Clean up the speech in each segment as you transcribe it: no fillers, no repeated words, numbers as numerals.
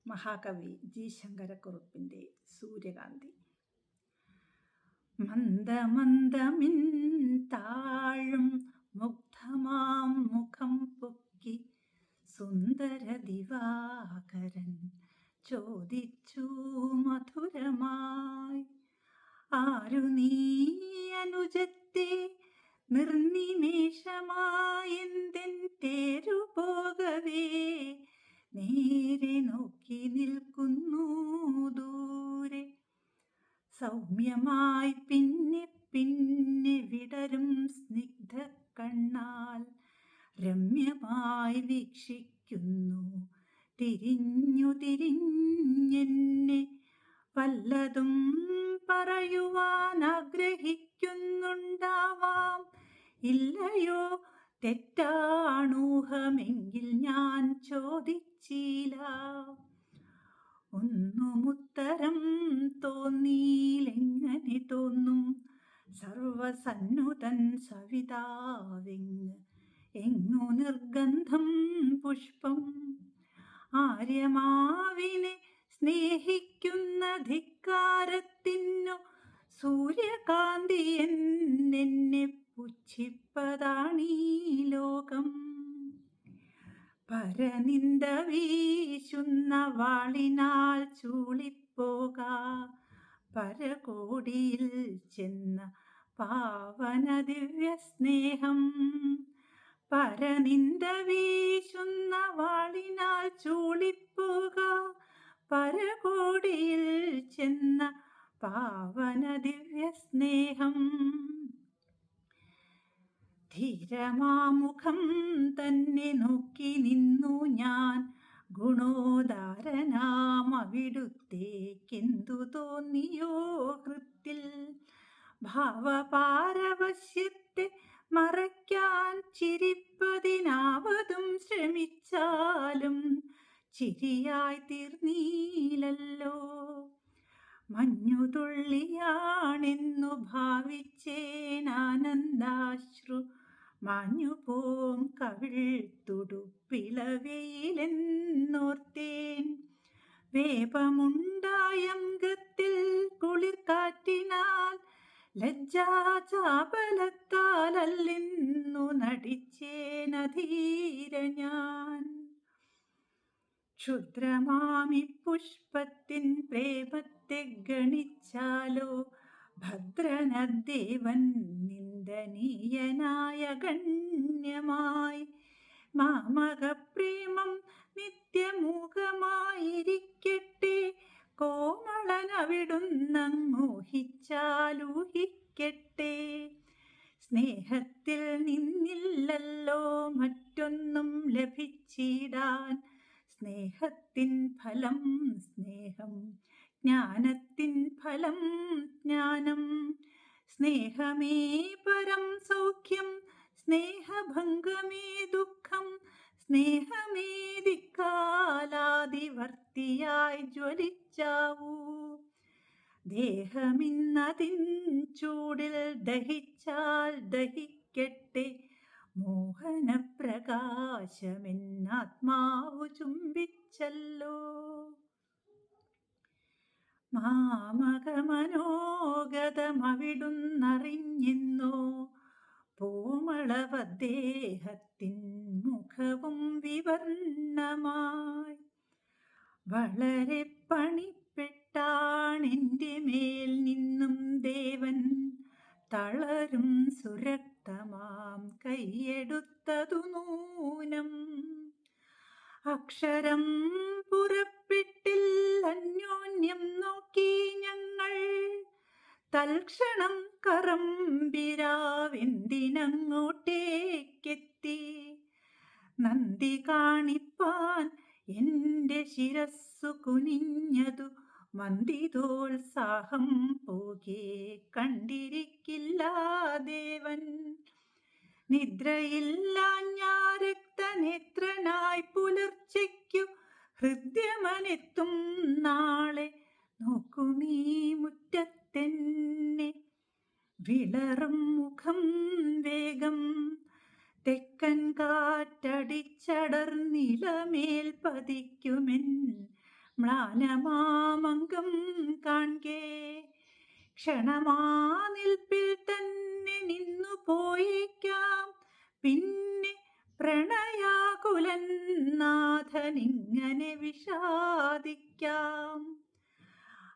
മഹാകവി ജി ശങ്കരക്കുറുപ്പിൻ്റെ സൂര്യകാന്തി. മന്ദമന്ദമിൻ താഴും മുഗ്ധമാം മുഖം പൊക്കി സുന്ദര ദിവാകരൻ ചോദിച്ചു മധുരമായി, ആരു നീ അനുജത്തെ നിർനിമേഷമായെന്തെൻ തേരു പോകവേ നേരെ നോക്കി നിൽക്കുന്നു ദൂരെ. സൗമ്യമായി പിന്നെ പിന്നെ വിടരും സ്നിഗ്ധ കണ്ണാൽ രമ്യമായി വീക്ഷിക്കുന്നു തിരിഞ്ഞു തിരിഞ്ഞെന്നെ. വല്ലതും പറയുവാൻ ആഗ്രഹിക്കുന്നുണ്ടാവാം, ഇല്ലയോ തെറ്റാണൂഹമെങ്കിൽ ഞാൻ ചോദിച്ചില്ല. ഒന്നുമുത്തരം തോന്നിയിലെങ്ങനെ തോന്നും സർവസന്നുതൻ സവിതാവെങ്ങ് എങ്ങു നിർഗന്ധം പുഷ്പം. ആര്യമാവിനെ സ്നേഹിക്കുന്ന ധിക്കാരത്തിനു സൂര്യകാന്തി എന്നെ പുച്ഛിപ്പതാണീ ലോകം. പരനിന്ദ വീശുന്ന വാളിനാൽ ചൂളിപ്പോക പരകോടിയിൽ ചെന്ന പാവന ദിവ്യ സ്നേഹം. പരനിന്ദ വീശുന്ന വാളിനാൽ ചൂളിപ്പോക പരകോടിയിൽ ചെന്ന പാവന ദിവ്യ സ്നേഹം. ധീരമാമുഖം തന്നെ നോക്കി നിന്നു ഞാൻ, ഗുണോദാരനാം അവിടുത്തേക്കെന്തു തോന്നിയോ ഹൃത്തിൽ. ഭാവപാരവശ്യത്തെ മറയ്ക്കാൻ ചിരിപ്പതിനാവതും ശ്രമിച്ചാലും ചിരിയായി തീർന്നീലല്ലോ. മഞ്ഞുതുള്ളിയാണെന്നു ഭാവിച്ചേനാനന്ദാശ്രു മാഞ്ഞുപോം കവിൾ തുടുപ്പിളവയിലെന്നോർത്തേൻ. വേപമുണ്ടായംഗത്തിൽ കുളിർക്കാറ്റിനാൽ ലജ്ജാചാപലത്താലെന്നു നടിച്ചേനധീര ഞാൻ. ക്ഷുദ്രമാമി പുഷ്പത്തിൻ പ്രേമത്തെ ഗണിച്ചാലോ ഭദ്രനദ്ദേവൻ നിന്ദനീയനായ ഗണ്യമായി. മാമകപ്രേമം നിത്യമൂകമായിരിക്കട്ടെ, കോമളനവിടുന്നങ്ങൂഹിച്ചാലൂഹിക്കട്ടെ. സ്നേഹത്തിൽ നിന്നില്ലല്ലോ മറ്റൊന്നും ലഭിച്ചിടാൻ. സ്നേഹത്തിൻ ഫലം സ്നേഹം, ജ്ഞാനത്തിൻ ഫലം ജ്ഞാനം. സ്നേഹമേ പരം സൗഖ്യം, സ്നേഹഭംഗമേ ദുഃഖം. സ്നേഹമേ ദിക്കാലാദിവർത്തിയായി ജ്വലിച്ചാവൂ. ദേഹമിന്നതിൻ ചൂടിൽ ദഹിച്ചാൽ ദഹിക്കട്ടെ, മോഹനപ്രകാശമെന്നാത്മാവു ചുംബിച്ചല്ലോ. മാമകമനോഗതമവിടുന്നറിഞ്ഞെന്നോ പൂമളവദ്ദേഹത്തിൻ മുഖവും വിവർണമായി. വളരെ പണിപ്പെട്ടാണെൻ്റെ മേൽ നിന്നും ദേവൻ തളരും സുരക്തമാം കൈയെടുത്തതു നൂനം. അക്ഷരം പുറപ്പെട്ടില്ലന്യോന്യം നോക്കി ഞങ്ങൾ, തൽക്ഷണം കറമ്പിരാവെന്തിനങ്ങോട്ടേക്കെത്തി. നന്ദി കാണിപ്പാൻ എൻ്റെ ശിരസ്സു കുനിഞ്ഞതു മന്ദിതോത്സാഹം പോകെ കണ്ടിരിക്കില്ല ദേവൻ. നിദ്രയില്ലാഞ്ഞാരക്തനേത്രനായി പുലർച്ചയ്ക്കു ഹൃദ്യമനെത്തും നാളെ നോക്കുമീ മുറ്റത്തെന്നെ. വിളറും മുഖം വേഗം തെക്കൻ കാറ്റടിച്ചടർന്നിലമേൽ പതിക്കുമെൻ മ്ലാനമാമംഗം കാൺകേ ക്ഷണമാ നിൽപ്പിൽ തന്നെ നിന്നു പോയേക്കാം. പിന്നെ പ്രണയാകുലൻ നാഥനിങ്ങനെ വിഷാദിക്കാം.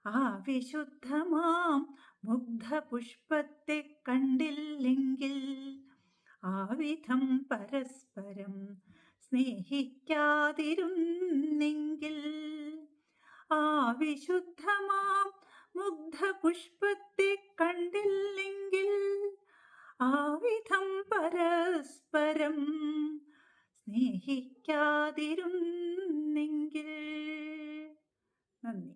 ആ വിശുദ്ധമാം മുഗ്ധപുഷ്പത്തെ കണ്ടില്ലെങ്കിൽ ആ വിധം പരസ്പരം സ്നേഹിക്കാതിരുന്നെങ്കിൽ, ആ വിശുദ്ധമാം മുഗ്ധപുഷ്പത്തെ കണ്ടില്ലെങ്കിൽ ആ വിധം പരസ്പരം സ്നേഹിക്കാതിരുന്നെങ്കിൽ. നന്ദി.